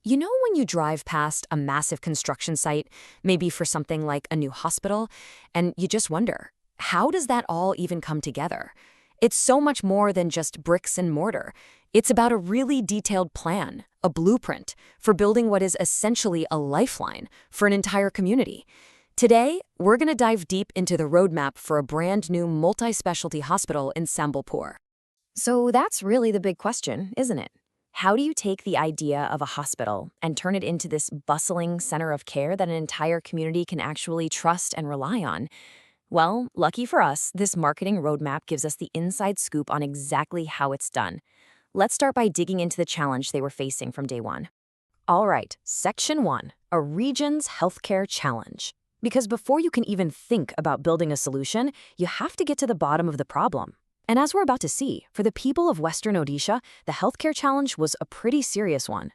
You know when you drive past a massive construction site, maybe for something like a new hospital, and you just wonder, how does that all even come together? It's so much more than just bricks and mortar. It's about a really detailed plan, a blueprint, for building what is essentially a lifeline for an entire community. Today, we're going to dive deep into the roadmap for a brand new multi-specialty hospital in Sambalpur. So that's really the big question, isn't it? How do you take the idea of a hospital and turn it into this bustling center of care that an entire community can actually trust and rely on? Well, lucky for us, this marketing roadmap gives us the inside scoop on exactly how it's done. Let's start by digging into the challenge they were facing from day one. All right, Section 1, a region's healthcare challenge. Because before you can even think about building a solution, you have to get to the bottom of the problem. And as we're about to see, for the people of Western Odisha, the healthcare challenge was a pretty serious one.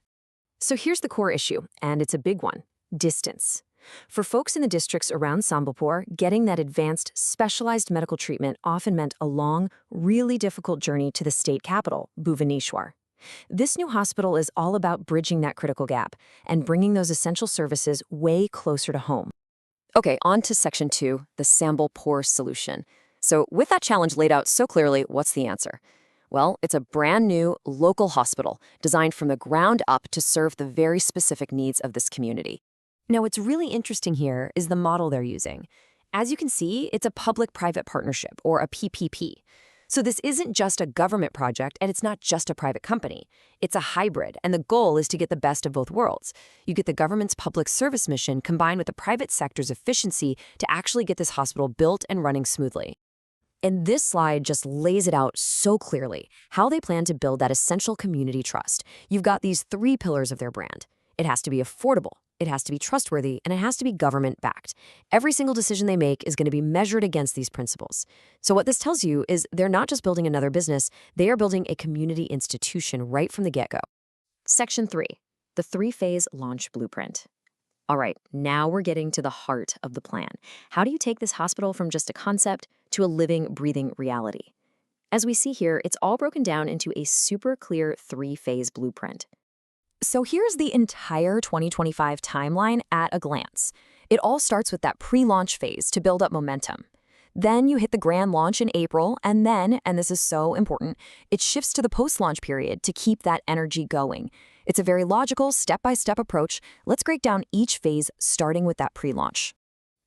So here's the core issue, and it's a big one: distance. For folks in the districts around Sambalpur, getting that advanced, specialized medical treatment often meant a long, really difficult journey to the state capital, Bhubaneswar. This new hospital is all about bridging that critical gap and bringing those essential services way closer to home. Okay, on to Section 2, the Sambalpur solution. So with that challenge laid out so clearly, what's the answer? Well, it's a brand new local hospital designed from the ground up to serve the very specific needs of this community. Now, what's really interesting here is the model they're using. As you can see, it's a public-private partnership, or a PPP. So this isn't just a government project, and it's not just a private company. It's a hybrid, and the goal is to get the best of both worlds. You get the government's public service mission combined with the private sector's efficiency to actually get this hospital built and running smoothly. And this slide just lays it out so clearly, how they plan to build that essential community trust. You've got these three pillars of their brand. It has to be affordable, it has to be trustworthy, and it has to be government-backed. Every single decision they make is going to be measured against these principles. So what this tells you is they're not just building another business, they are building a community institution right from the get-go. Section 3, the three-phase launch blueprint. All right, now we're getting to the heart of the plan. How do you take this hospital from just a concept to a living, breathing reality? As we see here, it's all broken down into a super clear three-phase blueprint. So here's the entire 2025 timeline at a glance. It all starts with that pre-launch phase to build up momentum. Then you hit the grand launch in April, and then, and this is so important, it shifts to the post-launch period to keep that energy going. It's a very logical, step-by-step approach. Let's break down each phase, starting with that pre-launch.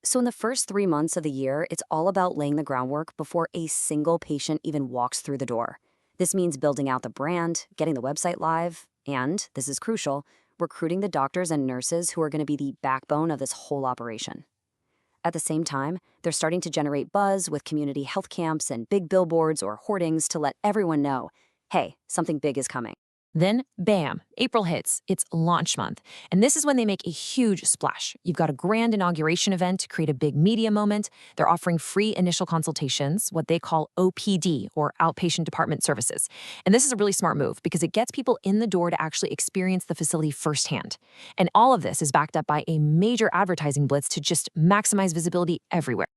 So in the first 3 months of the year, it's all about laying the groundwork before a single patient even walks through the door. This means building out the brand, getting the website live, and, this is crucial, recruiting the doctors and nurses who are going to be the backbone of this whole operation. At the same time, they're starting to generate buzz with community health camps and big billboards or hoardings to let everyone know, hey, something big is coming. Then, bam, April hits. It's launch month. And this is when they make a huge splash. You've got a grand inauguration event to create a big media moment. They're offering free initial consultations, what they call OPD, or outpatient department services. And this is a really smart move because it gets people in the door to actually experience the facility firsthand. And all of this is backed up by a major advertising blitz to just maximize visibility everywhere.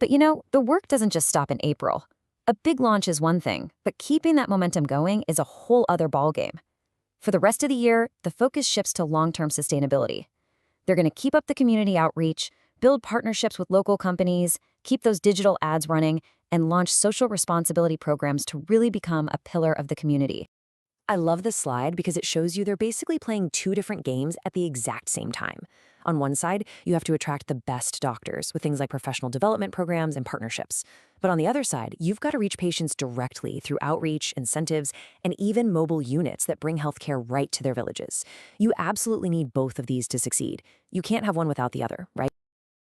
But you know, the work doesn't just stop in April. A big launch is one thing, but keeping that momentum going is a whole other ballgame. For the rest of the year, the focus shifts to long-term sustainability. They're going to keep up the community outreach, build partnerships with local companies, keep those digital ads running, and launch social responsibility programs to really become a pillar of the community. I love this slide because it shows you they're basically playing two different games at the exact same time. On one side, you have to attract the best doctors with things like professional development programs and partnerships. But on the other side, you've got to reach patients directly through outreach, incentives, and even mobile units that bring healthcare right to their villages. You absolutely need both of these to succeed. You can't have one without the other, right?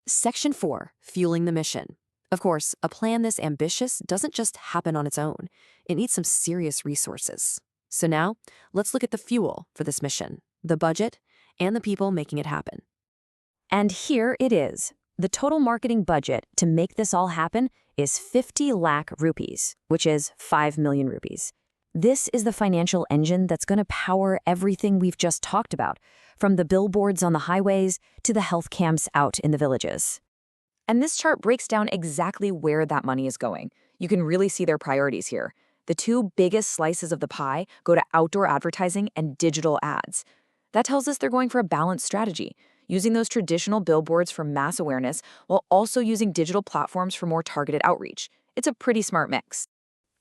Section 4, fueling the mission. Of course, a plan this ambitious doesn't just happen on its own. It needs some serious resources. So now, let's look at the fuel for this mission, the budget, and the people making it happen. And here it is. The total marketing budget to make this all happen is 50 lakh rupees, which is 5 million rupees. This is the financial engine that's going to power everything we've just talked about, from the billboards on the highways to the health camps out in the villages. And this chart breaks down exactly where that money is going. You can really see their priorities here. The two biggest slices of the pie go to outdoor advertising and digital ads. That tells us they're going for a balanced strategy, using those traditional billboards for mass awareness while also using digital platforms for more targeted outreach. It's a pretty smart mix.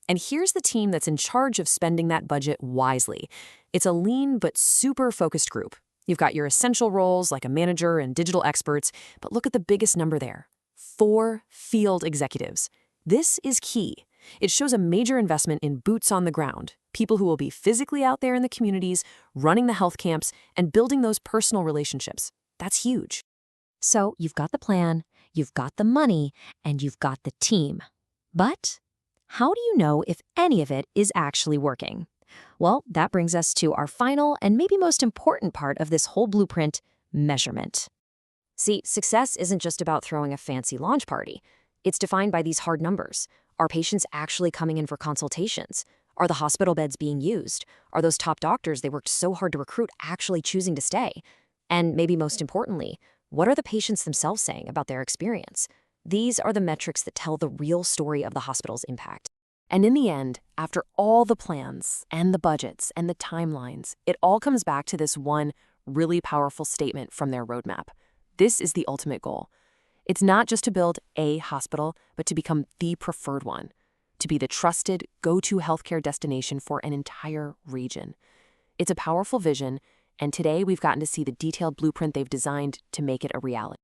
And here's the team that's in charge of spending that budget wisely. It's a lean but super focused group. You've got your essential roles like a manager and digital experts, but look at the biggest number there. 4 field executives. This is key. It shows a major investment in boots on the ground, people who will be physically out there in the communities, running the health camps, and building those personal relationships. That's huge. So you've got the plan, you've got the money, and you've got the team. But how do you know if any of it is actually working? Well, that brings us to our final and maybe most important part of this whole blueprint: measurement. See, success isn't just about throwing a fancy launch party. It's defined by these hard numbers. Are patients actually coming in for consultations? Are the hospital beds being used? Are those top doctors they worked so hard to recruit actually choosing to stay? And maybe most importantly, what are the patients themselves saying about their experience? These are the metrics that tell the real story of the hospital's impact. And in the end, after all the plans and the budgets and the timelines, it all comes back to this one really powerful statement from their roadmap. This is the ultimate goal. It's not just to build a hospital, but to become the preferred one, to be the trusted, go-to healthcare destination for an entire region. It's a powerful vision, and today we've gotten to see the detailed blueprint they've designed to make it a reality.